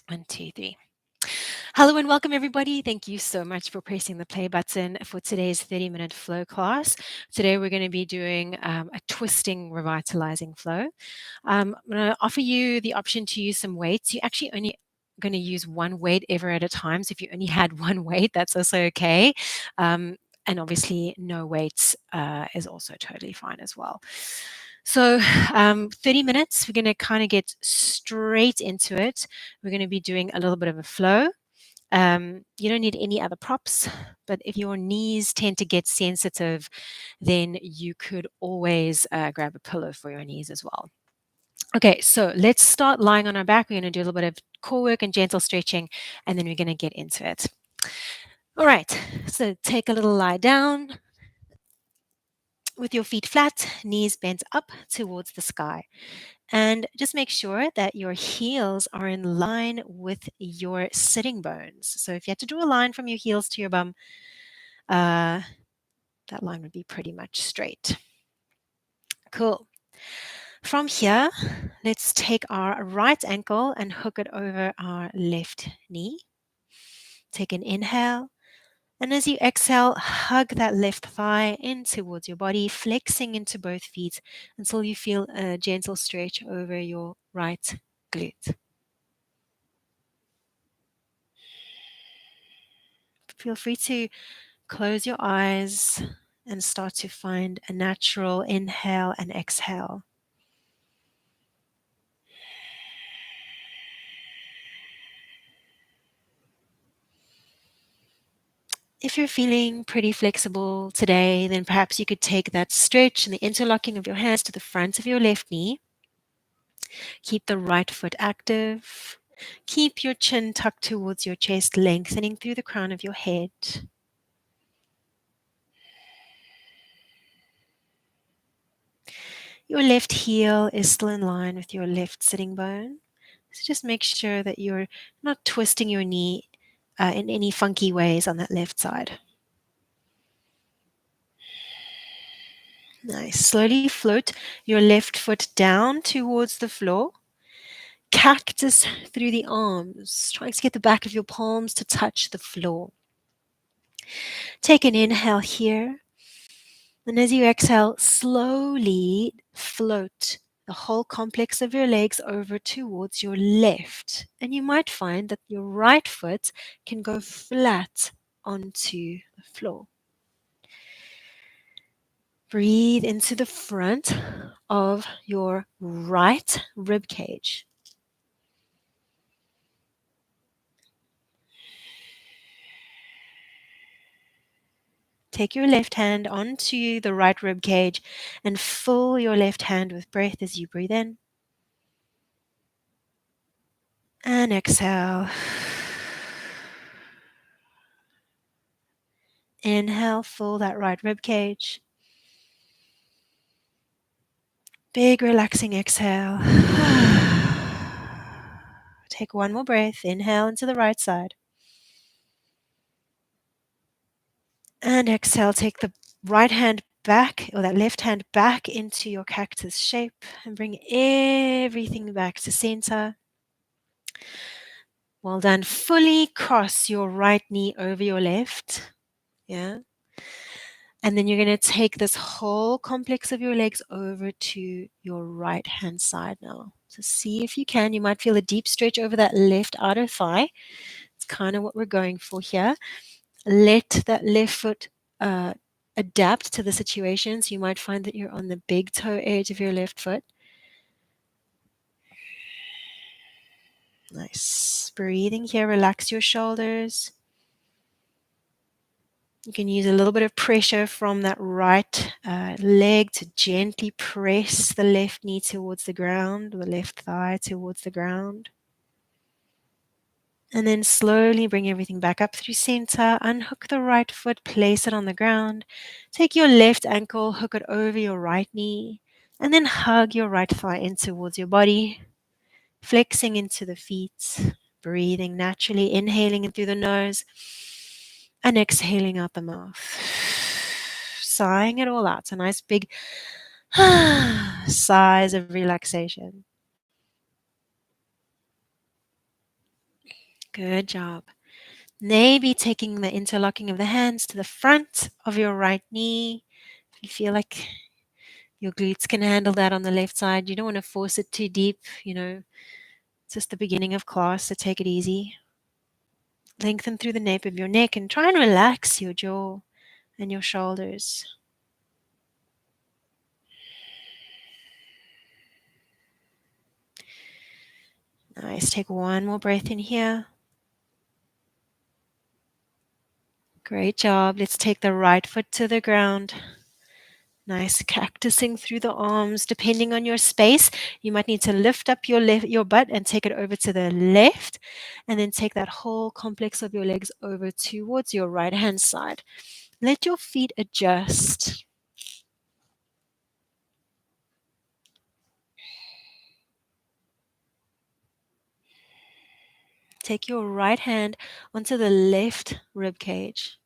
One, two, three. Hello and welcome, everybody. Thank you so much for pressing the play button for today's 30-minute flow class. Today, we're going to be doing a twisting, revitalizing flow. I'm going to offer you the option to use some weights. You actually only going to use one weight ever at a time. So if you only had one weight, that's also okay. And obviously, no weights is also totally fine as well. So 30 minutes, we're going to kind of get straight into it. We're going to be doing a little bit of a flow. You don't need any other props, but if your knees tend to get sensitive, then you could always grab a pillow for your knees as well. Okay, so let's start lying on our back. We're going to do a little bit of core work and gentle stretching, and then we're going to get into it. All right, so take a little lie down with your feet flat, knees bent up towards the sky. And just make sure that your heels are in line with your sitting bones. So if you had to draw a line from your heels to your bum, that line would be pretty much straight. Cool. From here, let's take our right ankle and hook it over our left knee. Take an inhale. And as you exhale, hug that left thigh in towards your body, flexing into both feet until you feel a gentle stretch over your right glute. Feel free to close your eyes and start to find a natural inhale and exhale. If you're feeling pretty flexible today, then perhaps you could take that stretch and the interlocking of your hands to the front of your left knee. Keep the right foot active. Keep your chin tucked towards your chest, lengthening through the crown of your head. Your left heel is still in line with your left sitting bone. So just make sure that you're not twisting your knee in any funky ways on that left side. Nice. Slowly float your left foot down towards the floor. Cactus through the arms, trying to get the back of your palms to touch the floor. Take an inhale here. And as you exhale, slowly float the whole complex of your legs over towards your left. And you might find that your right foot can go flat onto the floor. Breathe into the front of your right rib cage. Take your left hand onto the right rib cage and fill your left hand with breath as you breathe in. And exhale. Inhale, fill that right rib cage. Big relaxing exhale. Take one more breath. Inhale into the right side. And exhale, take the right hand back, or that left hand back into your cactus shape and bring everything back to center. Well done. Fully cross your right knee over your left. Yeah. And then you're going to take this whole complex of your legs over to your right hand side now. So see if you can. You might feel a deep stretch over that left outer thigh. It's kind of what we're going for here. Let that left foot adapt to the situation. So you might find that you're on the big toe edge of your left foot. Nice. Breathing here. Relax your shoulders. You can use a little bit of pressure from that right leg to gently press the left knee towards the ground, or the left thigh towards the ground. And then slowly bring everything back up through center. Unhook the right foot, place it on the ground. Take your left ankle, hook it over your right knee, and then hug your right thigh in towards your body, flexing into the feet, breathing naturally, inhaling in through the nose and exhaling out the mouth. Sighing it all out. A nice big sighs of relaxation. Good job. Maybe taking the interlocking of the hands to the front of your right knee. If you feel like your glutes can handle that on the left side, you don't want to force it too deep. It's just the beginning of class, so take it easy. Lengthen through the nape of your neck and try and relax your jaw and your shoulders. Nice. Take one more breath in here. Great job. Let's take the right foot to the ground. Nice cactusing through the arms. Depending on your space, you might need to lift up your butt and take it over to the left, and then take that whole complex of your legs over towards your right hand side. Let your feet adjust. Take your right hand onto the left rib cage.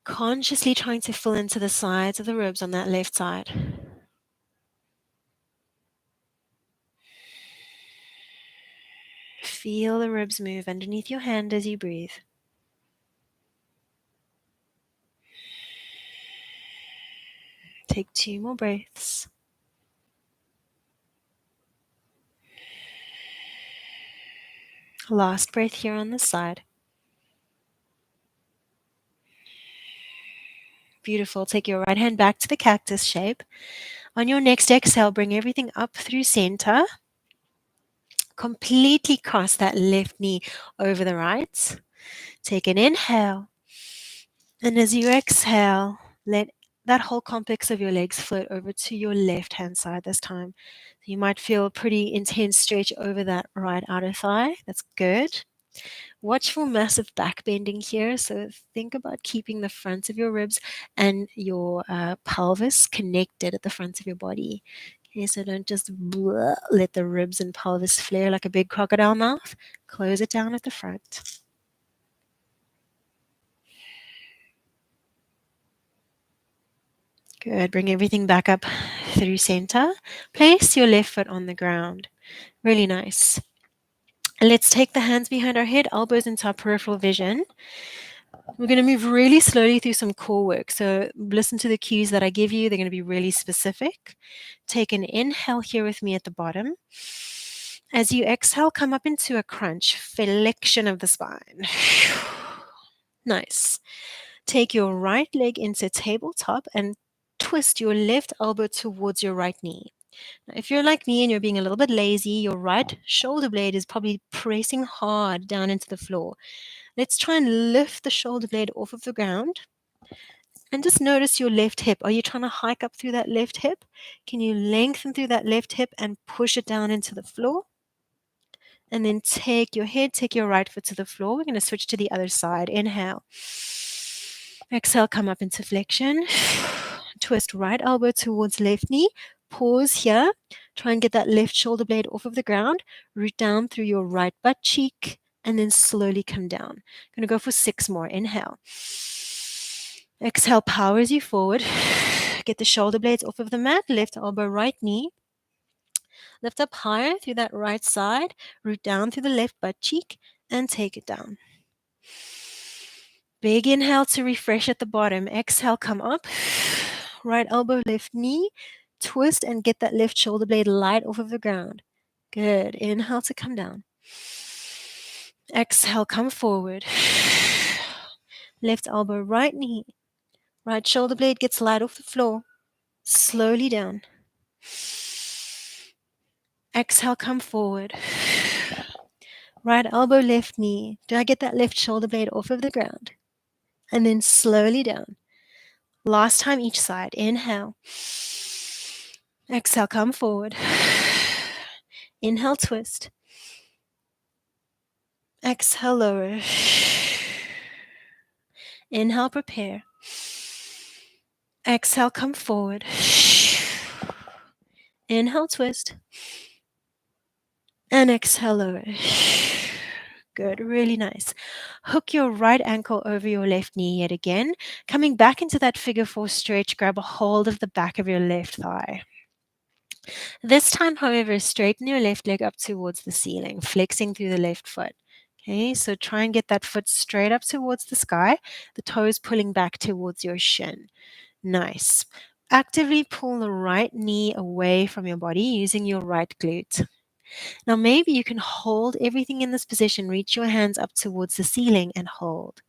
Consciously trying to fill into the sides of the ribs on that left side. Feel the ribs move underneath your hand as you breathe. Take 2 more breaths. Last breath here on this side. Beautiful. Take your right hand back to the cactus shape. On your next exhale, bring everything up through center. Completely cross that left knee over the right. Take an inhale. And as you exhale, let that whole complex of your legs float over to your left hand side this time. You might feel a pretty intense stretch over that right outer thigh. That's good. Watch for massive back bending here. So think about keeping the front of your ribs and your pelvis connected at the front of your body. Okay, so don't just let the ribs and pelvis flare like a big crocodile mouth. Close it down at the front. Good. Bring everything back up through center. Place your left foot on the ground. Really nice. And let's take the hands behind our head, elbows into our peripheral vision. We're going to move really slowly through some core work. So listen to the cues that I give you. They're going to be really specific. Take an inhale here with me at the bottom. As you exhale, come up into a crunch, flexion of the spine. Nice. Take your right leg into tabletop and twist your left elbow towards your right knee. Now, if you're like me and you're being a little bit lazy, your right shoulder blade is probably pressing hard down into the floor. Let's try and lift the shoulder blade off of the ground. And just notice your left hip. Are you trying to hike up through that left hip? Can you lengthen through that left hip and push it down into the floor? And then take your right foot to the floor. We're going to switch to the other side. Inhale. Exhale, come up into flexion. Twist right elbow towards left knee. Pause here. Try and get that left shoulder blade off of the ground. Root down through your right butt cheek and then slowly come down. I'm going to go for 6 more. Inhale. Exhale, powers you forward. Get the shoulder blades off of the mat. Left elbow, right knee. Lift up higher through that right side. Root down through the left butt cheek and take it down. Big inhale to refresh at the bottom. Exhale, come up. Right elbow, left knee. Twist and get that left shoulder blade light off of the ground. Good. Inhale to come down. Exhale, come forward. Left elbow, right knee. Right shoulder blade gets light off the floor. Slowly down. Exhale, come forward. Right elbow, left knee. Do I get that left shoulder blade off of the ground? And then slowly down. Last time each side. Inhale. Exhale, come forward. Inhale, twist. Exhale, lower. Inhale, prepare. Exhale, come forward. Inhale, twist. And exhale, lower. Good, really nice. Hook your right ankle over your left knee yet again. Coming back into that figure 4 stretch, grab a hold of the back of your left thigh. This time, however, straighten your left leg up towards the ceiling, flexing through the left foot. Okay, so try and get that foot straight up towards the sky, the toes pulling back towards your shin. Nice. Actively pull the right knee away from your body using your right glute. Now, maybe you can hold everything in this position, reach your hands up towards the ceiling and hold.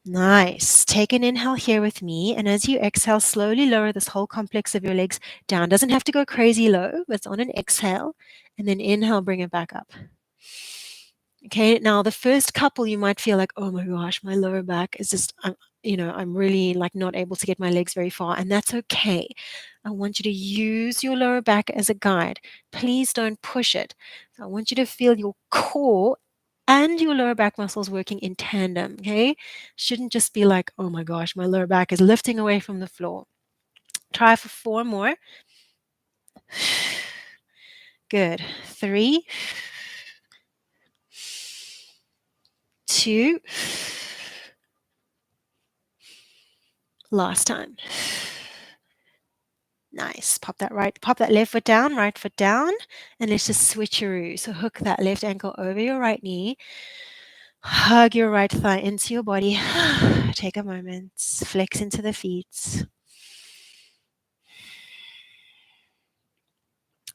Nice. Take an inhale here with me. And as you exhale, slowly lower this whole complex of your legs down. Doesn't have to go crazy low, but it's on an exhale. And then inhale, bring it back up. Okay, now the first couple you might feel like, oh my gosh, my lower back is just, I'm really like not able to get my legs very far, and that's okay. I want you to use your lower back as a guide. Please don't push it. So I want you to feel your core and your lower back muscles working in tandem, okay? Shouldn't just be like, oh my gosh, my lower back is lifting away from the floor. Try for 4 more. Good. 3, 2, last time. Nice. Pop that left foot down, right foot down, and let's just switcheroo. So hook that left ankle over your right knee. Hug your right thigh into your body. Take a moment. Flex into the feet.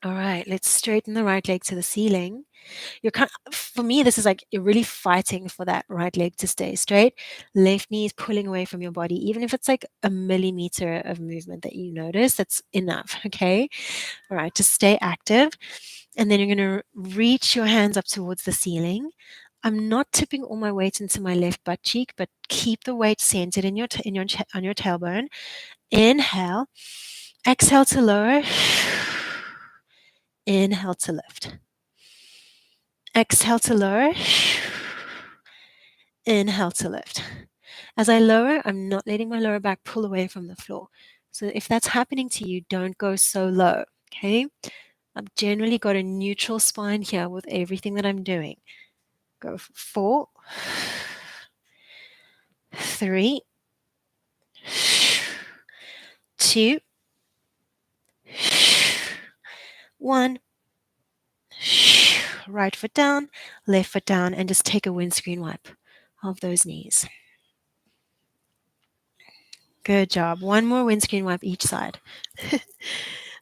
All right, let's straighten the right leg to the ceiling. For me, this is like you're really fighting for that right leg to stay straight. Left knee is pulling away from your body. Even if it's like a millimeter of movement that you notice, that's enough, okay? All right, just stay active. And then you're going to reach your hands up towards the ceiling. I'm not tipping all my weight into my left butt cheek, but keep the weight centered on your tailbone. Inhale. Exhale to lower. Inhale to lift. Exhale to lower. Inhale to lift. As I lower, I'm not letting my lower back pull away from the floor. So if that's happening to you, don't go so low, okay? I've generally got a neutral spine here with everything that I'm doing. Go for 4, 3, 2, 1. Right foot down, left foot down, and just take a windscreen wipe of those knees. Good job. One more windscreen wipe each side.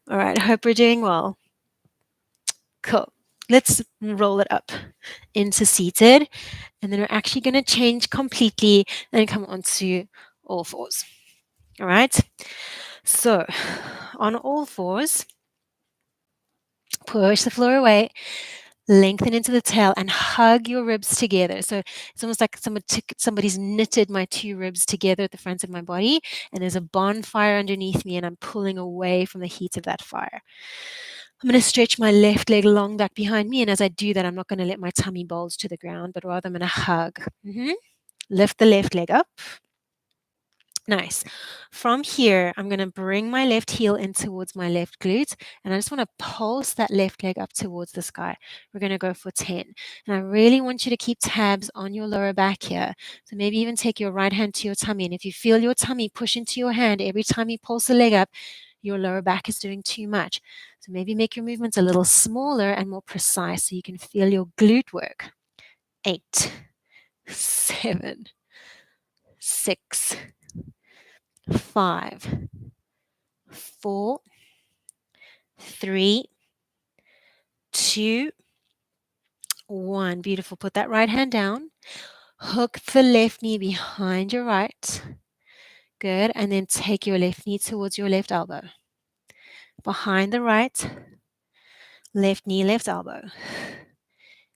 All right, I hope we're doing well. Cool. Let's roll it up into seated, and then we're actually going to change completely and come onto all fours. All right. So on all fours, push the floor away, lengthen into the tail, and hug your ribs together. So it's almost like somebody's knitted my 2 ribs together at the front of my body, and there's a bonfire underneath me, and I'm pulling away from the heat of that fire. I'm going to stretch my left leg long back behind me, and as I do that, I'm not going to let my tummy bulge to the ground, but rather I'm going to hug. Lift the left leg up. Nice. From here, I'm going to bring my left heel in towards my left glute, and I just want to pulse that left leg up towards the sky. We're going to go for 10. And I really want you to keep tabs on your lower back here. So maybe even take your right hand to your tummy, and if you feel your tummy push into your hand every time you pulse the leg up, your lower back is doing too much. So maybe make your movements a little smaller and more precise so you can feel your glute work. 8, 7, 6, 5, 4, 3, 2, 1. Beautiful. Put that right hand down. Hook the left knee behind your right. Good. And then take your left knee towards your left elbow. Behind the right. Left knee, left elbow.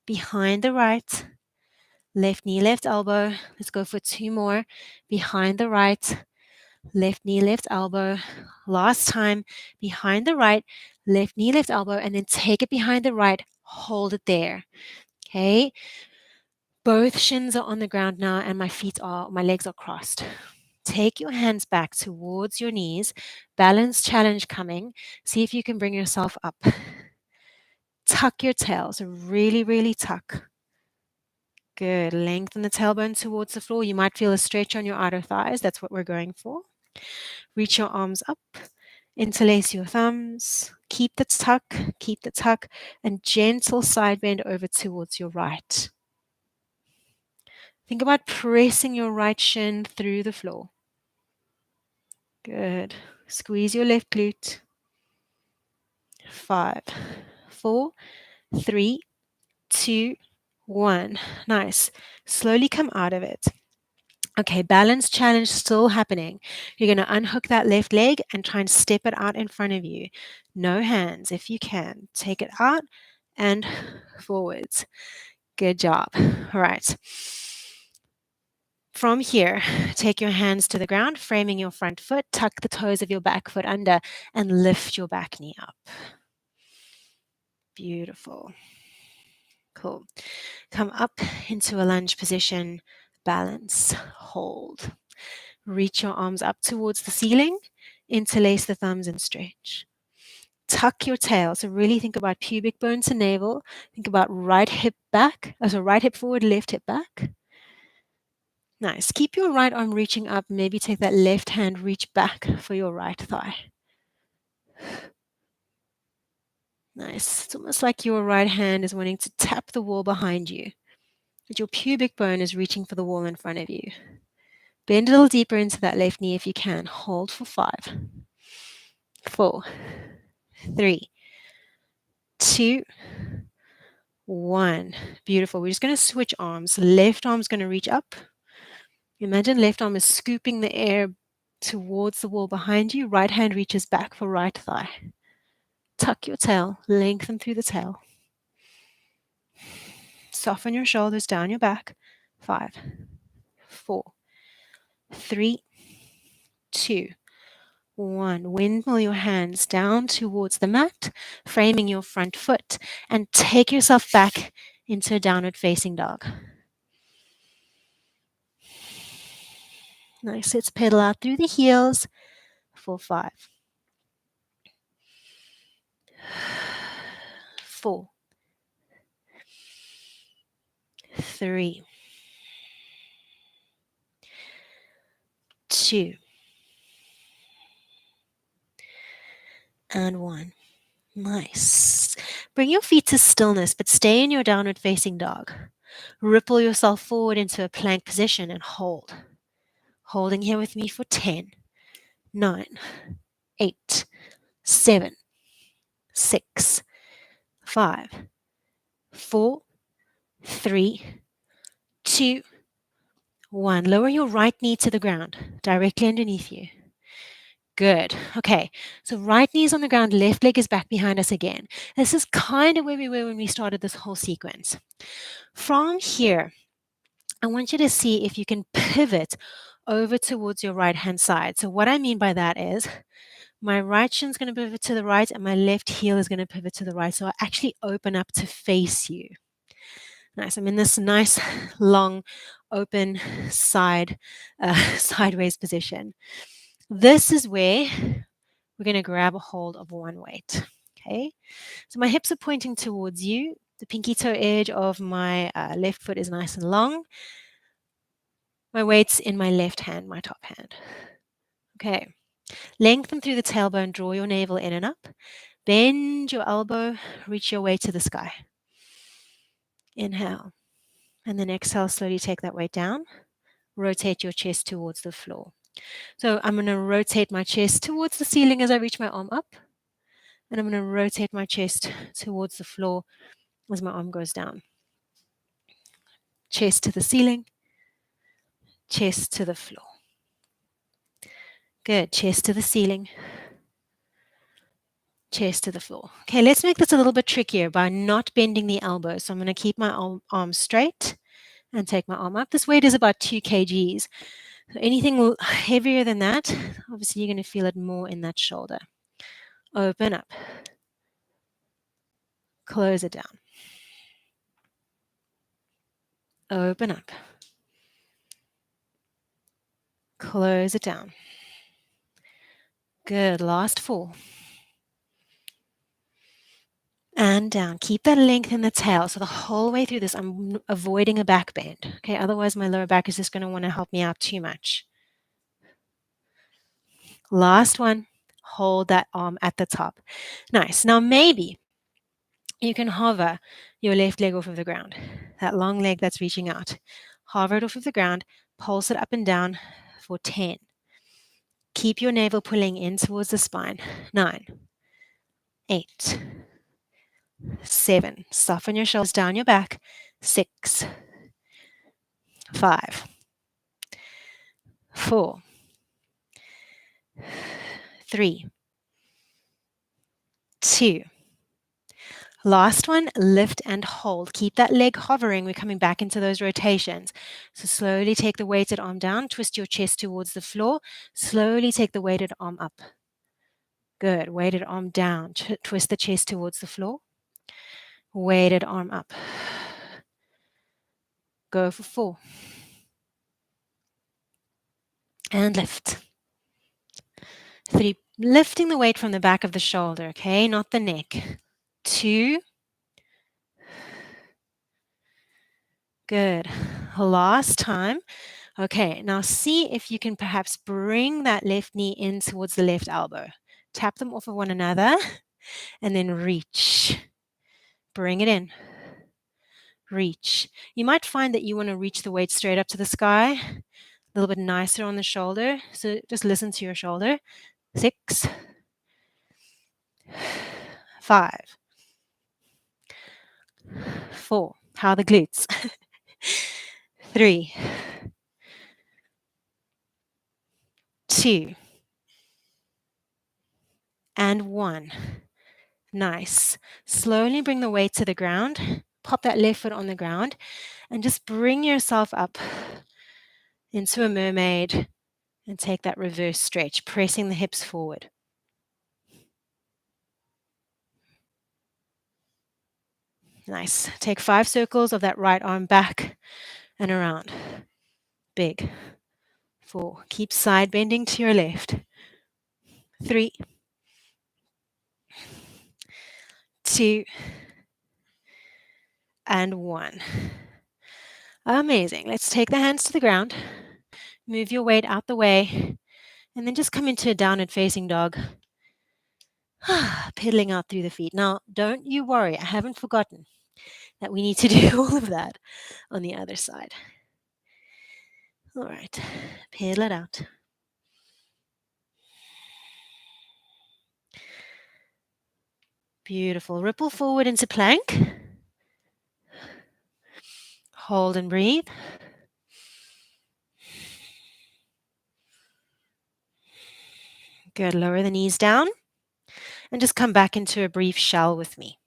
Behind the right. Left knee, left elbow. Let's go for 2 more. Behind the right. Left knee, left elbow. Last time, behind the right, left knee, left elbow, and then take it behind the right, hold it there. Okay. Both shins are on the ground now, and my legs are crossed. Take your hands back towards your knees. Balance challenge coming. See if you can bring yourself up. Tuck your tail. So really, really tuck. Good. Lengthen the tailbone towards the floor. You might feel a stretch on your outer thighs. That's what we're going for. Reach your arms up. Interlace your thumbs. keep the tuck, and gentle side bend over towards your right. Think about pressing your right shin through the floor. Good. Squeeze your left glute. 5, 4, 3, 2, 1. Nice. Slowly come out of it. Okay, balance challenge still happening. You're going to unhook that left leg and try and step it out in front of you. No hands if you can. Take it out and forwards. Good job. All right. From here, take your hands to the ground, framing your front foot, tuck the toes of your back foot under, and lift your back knee up. Beautiful. Cool. Come up into a lunge position, balance, hold. Reach your arms up towards the ceiling, interlace the thumbs and stretch. Tuck your tail. So really think about pubic bone to navel. Think about right hip back. So right hip forward, left hip back. Nice. Keep your right arm reaching up. Maybe take that left hand, reach back for your right thigh. Nice. It's almost like your right hand is wanting to tap the wall behind you, but your pubic bone is reaching for the wall in front of you. Bend a little deeper into that left knee if you can. Hold for 5, 4, 3, 2, 1. Beautiful. We're just going to switch arms. Left arm's going to reach up. Imagine left arm is scooping the air towards the wall behind you. Right hand reaches back for right thigh. Tuck your tail. Lengthen through the tail. Soften your shoulders down your back. 5, 4, 3, 2, 1. Windmill your hands down towards the mat, framing your front foot, and take yourself back into a downward facing dog. Nice. Let's pedal out through the heels for 5, 4, 3, 2, and 1. Nice. Bring your feet to stillness, but stay in your downward facing dog. Ripple yourself forward into a plank position and hold. Holding here with me for 10, 9, 8, 7, 6, 5, 4, 3, 2, 1. Lower your right knee to the ground, directly underneath you. Good. Okay, so right knee's on the ground, left leg is back behind us again. This is kind of where we were when we started this whole sequence. From here, I want you to see if you can pivot over towards your right-hand side. So what I mean by that is my right shin's going to pivot to the right and my left heel is going to pivot to the right. So I actually open up to face you. Nice. I'm in this nice, long, open sideways position. This is where we're going to grab a hold of one weight. Okay. So my hips are pointing towards you. The pinky toe edge of my left foot is nice and long. My weight's in my left hand, my top hand. Okay. Lengthen through the tailbone, draw your navel in and up. Bend your elbow, reach your way to the sky. Inhale. And then exhale, slowly take that weight down. Rotate your chest towards the floor. So I'm going to rotate my chest towards the ceiling as I reach my arm up. And I'm going to rotate my chest towards the floor as my arm goes down. Chest to the ceiling, chest to the floor. Good. Chest to the ceiling, chest to the floor. Okay, let's make this a little bit trickier by not bending the elbow. So I'm going to keep my arm straight and take my arm up. This weight is about 2 kgs. So anything heavier than that, obviously you're going to feel it more in that shoulder. Open up. Close it down. Open up. Close it down. Good. Last 4. And down. Keep that length in the tail. So the whole way through this, I'm avoiding a back bend. Okay, otherwise my lower back is just going to want to help me out too much. Last one. Hold that arm at the top. Nice. Now maybe you can hover your left leg off of the ground, that long leg that's reaching out. Hover it off of the ground, pulse it up and down for 10. Keep your navel pulling in towards the spine. 9, 8, 7. Soften your shoulders down your back. 6, 5, 4, 3, 2. Last one, lift and hold. Keep that leg hovering. We're coming back into those rotations. So slowly take the weighted arm down, twist your chest towards the floor. Slowly take the weighted arm up. Good. Weighted arm down. Twist the chest towards the floor. Weighted arm up. Go for 4. And lift. 3. Lifting the weight from the back of the shoulder, okay? Not the neck. 2. Good. Last time. Okay, now see if you can perhaps bring that left knee in towards the left elbow. Tap them off of one another and then reach. Bring it in. Reach. You might find that you want to reach the weight straight up to the sky, a little bit nicer on the shoulder. So just listen to your shoulder. 6, 5, 4. How are the glutes? 3, 2, and 1. Nice. Slowly bring the weight to the ground. Pop that left foot on the ground and just bring yourself up into a mermaid and take that reverse stretch, pressing the hips forward. Nice. Take 5 circles of that right arm back and around. Big. 4. Keep side bending to your left. 3, 2, and 1. Amazing. Let's take the hands to the ground. Move your weight out the way. And then just come into a downward facing dog. Pedaling out through the feet. Now, don't you worry. I haven't forgotten that we need to do all of that on the other side. All right. Pedal it out. Beautiful. Ripple forward into plank. Hold and breathe. Good. Lower the knees down. And just come back into a brief shell with me.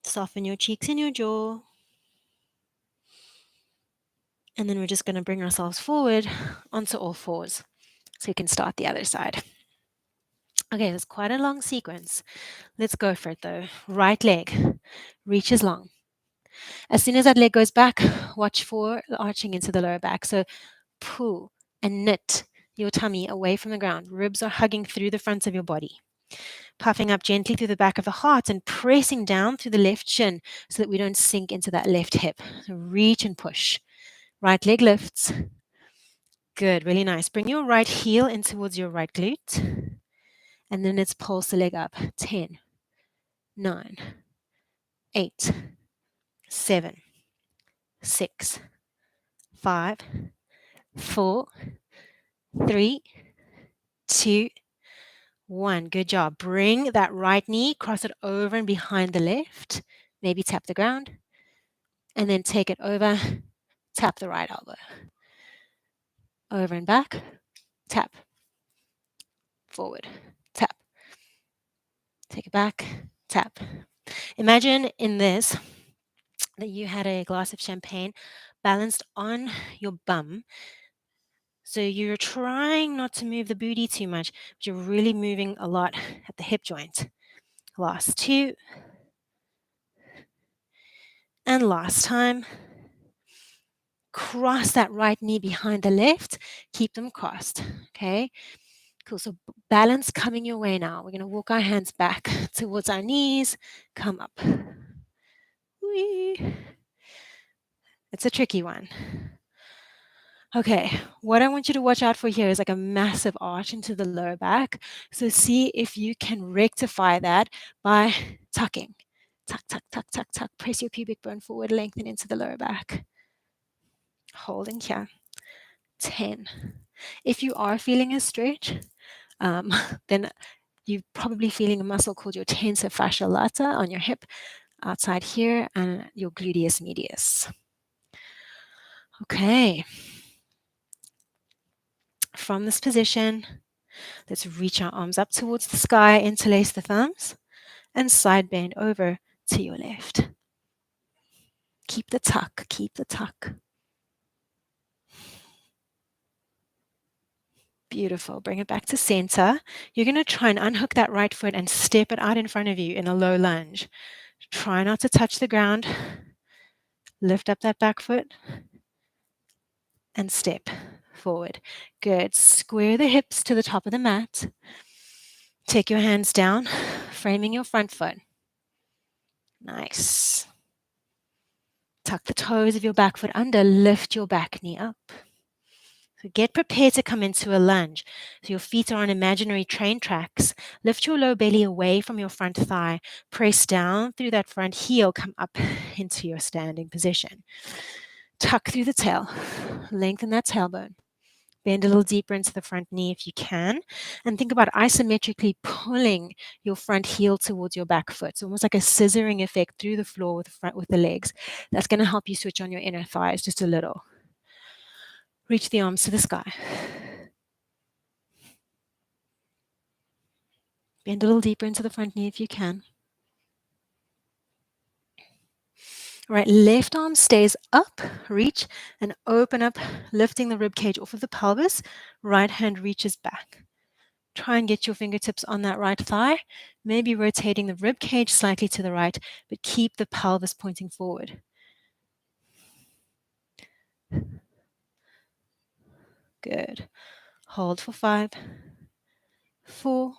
Soften your cheeks and your jaw. And then we're just going to bring ourselves forward onto all fours. So we can start the other side. Okay, there's quite a long sequence. Let's go for it though. Right leg reaches long. As soon as that leg goes back, watch for arching into the lower back. So pull and knit your tummy away from the ground. Ribs are hugging through the front of your body. Puffing up gently through the back of the heart and pressing down through the left shin so that we don't sink into that left hip. So reach and push. Right leg lifts. Good, really nice. Bring your right heel in towards your right glute. And then let's pulse the leg up. 10, 9, 8, 7, 6, 5, 4, 3, 2, 1. Good job. Bring that right knee, cross it over and behind the left. Maybe tap the ground. And then take it over, tap the right elbow. Over and back, tap. Forward, tap. Take it back, tap. Imagine in this that you had a glass of champagne balanced on your bum. So you're trying not to move the booty too much, but you're really moving a lot at the hip joint. Last 2. And last time. Cross that right knee behind the left. Keep them crossed. Okay. Cool. So balance coming your way now. We're going to walk our hands back towards our knees. Come up. Whee. It's a tricky one. Okay, what I want you to watch out for here is like a massive arch into the lower back. So see if you can rectify that by tucking. Tuck, tuck, tuck, tuck, tuck. Press your pubic bone forward, lengthen into the lower back. Holding here. 10. If you are feeling a stretch, then you're probably feeling a muscle called your tensor fascia lata on your hip outside here and your gluteus medius. Okay. From this position, let's reach our arms up towards the sky, interlace the thumbs, and side bend over to your left. Keep the tuck, keep the tuck. Beautiful. Bring it back to center. You're going to try and unhook that right foot and step it out in front of you in a low lunge. Try not to touch the ground. Lift up that back foot and step forward. Good. Square the hips to the top of the mat. Take your hands down, framing your front foot. Nice. Tuck the toes of your back foot under. Lift your back knee up. So get prepared to come into a lunge. So your feet are on imaginary train tracks. Lift your low belly away from your front thigh. Press down through that front heel. Come up into your standing position. Tuck through the tail. Lengthen that tailbone. Bend a little deeper into the front knee if you can. And think about isometrically pulling your front heel towards your back foot. So almost like a scissoring effect through the floor with the legs. That's going to help you switch on your inner thighs just a little. Reach the arms to the sky. Bend a little deeper into the front knee if you can. All right, left arm stays up, reach, and open up, lifting the rib cage off of the pelvis. Right hand reaches back. Try and get your fingertips on that right thigh, maybe rotating the rib cage slightly to the right, but keep the pelvis pointing forward. Good. Hold for 5, 4,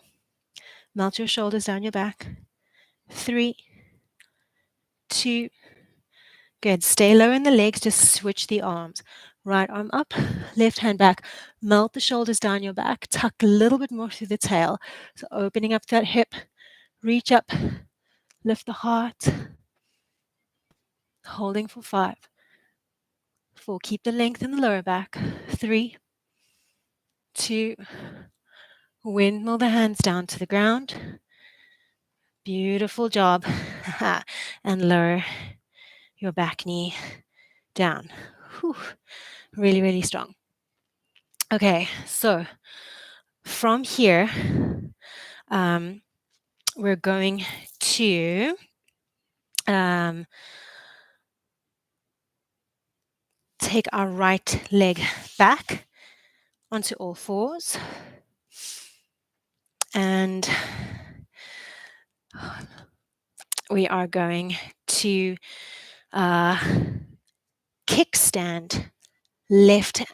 melt your shoulders down your back, 3, 2, good. Stay low in the legs, just switch the arms. Right arm up, left hand back. Melt the shoulders down your back. Tuck a little bit more through the tail. So opening up that hip, reach up, lift the heart. Holding for 5, 4. Keep the length in the lower back. 3, 2. Windmill the hands down to the ground. Beautiful job. And lower your back knee down. Whew. Really, really strong. Okay, so from here, we're going to take our right leg back onto all fours. And we are going to kickstand left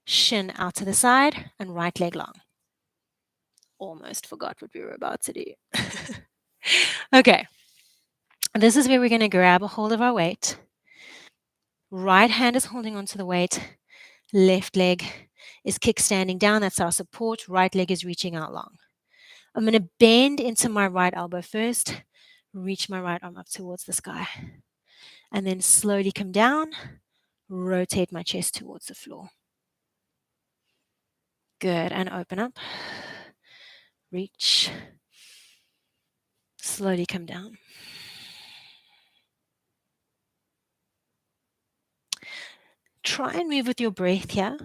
shin out to the side and right leg long. Almost forgot what we were about to do. Okay. This is where we're going to grab a hold of our weight. Right hand is holding onto the weight. Left leg is kickstanding down. That's our support. Right leg is reaching out long. I'm going to bend into my right elbow first. Reach my right arm up towards the sky. And then slowly come down. Rotate my chest towards the floor. Good. And open up. Reach. Slowly come down. Try and move with your breath here.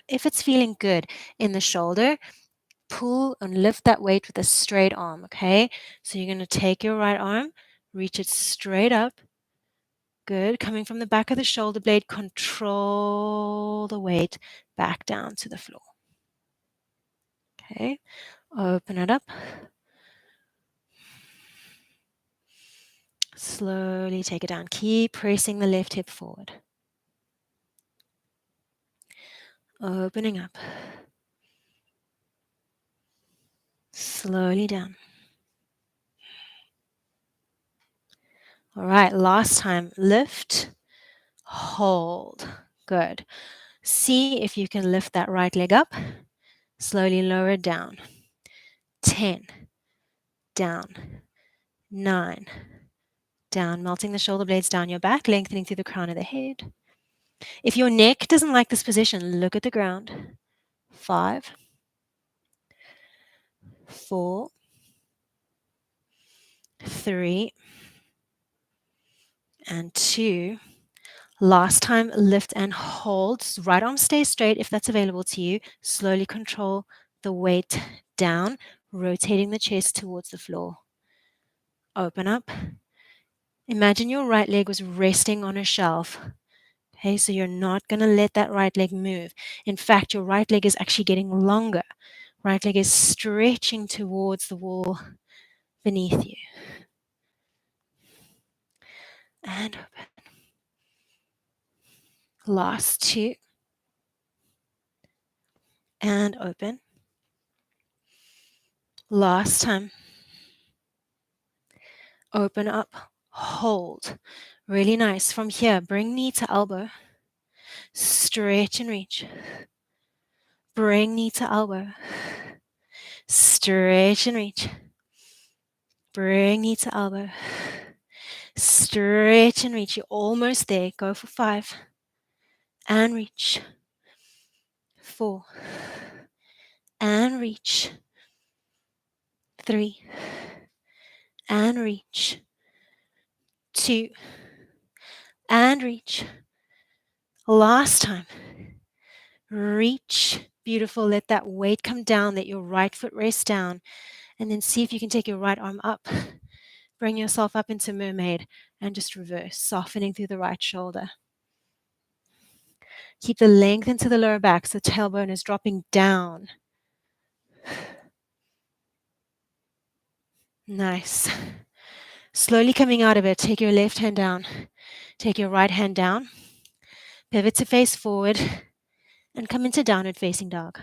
If it's feeling good in the shoulder, pull and lift that weight with a straight arm, okay? So you're going to take your right arm, reach it straight up. Good. Coming from the back of the shoulder blade, control the weight back down to the floor. Okay. Open it up. Slowly take it down. Keep pressing the left hip forward. Opening up. Slowly down. All right, last time. Lift, hold. Good. See if you can lift that right leg up. Slowly lower it down. 10, down. 9, down. Melting the shoulder blades down your back, lengthening through the crown of the head. If your neck doesn't like this position, look at the ground. 5, 4, 3, and 2. Last time, lift and hold. Right arm stays straight if that's available to you. Slowly control the weight down, rotating the chest towards the floor. Open up. Imagine your right leg was resting on a shelf. Okay, so you're not going to let that right leg move. In fact, your right leg is actually getting longer. Right leg is stretching towards the wall beneath you. And open. Last 2. And open. Last time. Open up. Hold. Really nice. From here, bring knee to elbow. Stretch and reach. Bring knee to elbow. Stretch and reach. Bring knee to elbow. Stretch and reach. You're almost there. Go for 5. And reach. 4. And reach. 3. And reach. 2. And reach. Last time. Reach. Beautiful. Let that weight come down. Let your right foot rest down. And then see if you can take your right arm up. Bring yourself up into mermaid and just reverse, softening through the right shoulder. Keep the length into the lower back so the tailbone is dropping down. Nice. Slowly coming out of it, take your left hand down. Take your right hand down. Pivot to face forward and come into downward facing dog.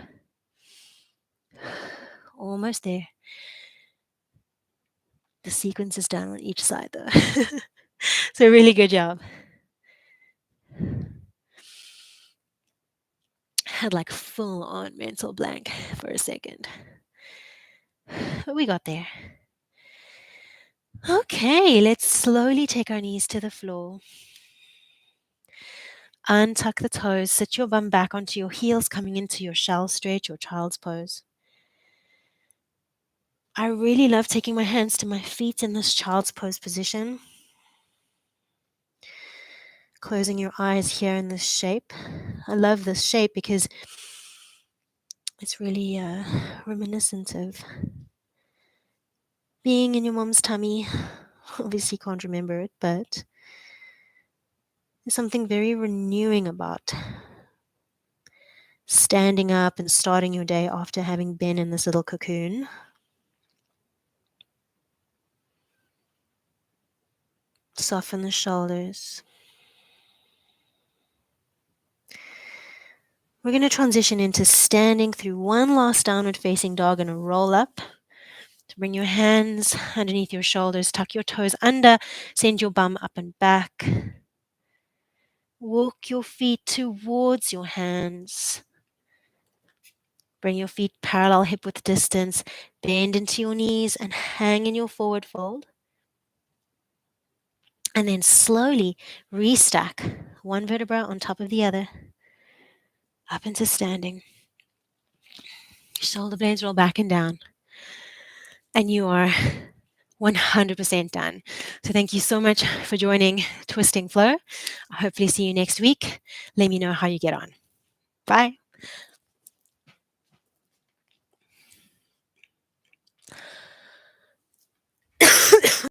Almost there. The sequence is done on each side though. So really good job. Had like full on mental blank for a second. But we got there. Okay, let's slowly take our knees to the floor. Untuck the toes, sit your bum back onto your heels, coming into your shell stretch or child's pose. I really love taking my hands to my feet in this child's pose position. Closing your eyes here in this shape. I love this shape because it's really reminiscent of being in your mom's tummy. Obviously can't remember it, but there's something very renewing about standing up and starting your day after having been in this little cocoon. Soften the shoulders. We're going to transition into standing through one last downward facing dog and a roll up. So bring your hands underneath your shoulders, tuck your toes under, send your bum up and back. Walk your feet towards your hands. Bring your feet parallel hip width distance, bend into your knees and hang in your forward fold. And then slowly restack one vertebra on top of the other, up into standing. Shoulder blades roll back and down. And you are 100% done. So thank you so much for joining Twisting Flow. I'll hopefully see you next week. Let me know how you get on. Bye.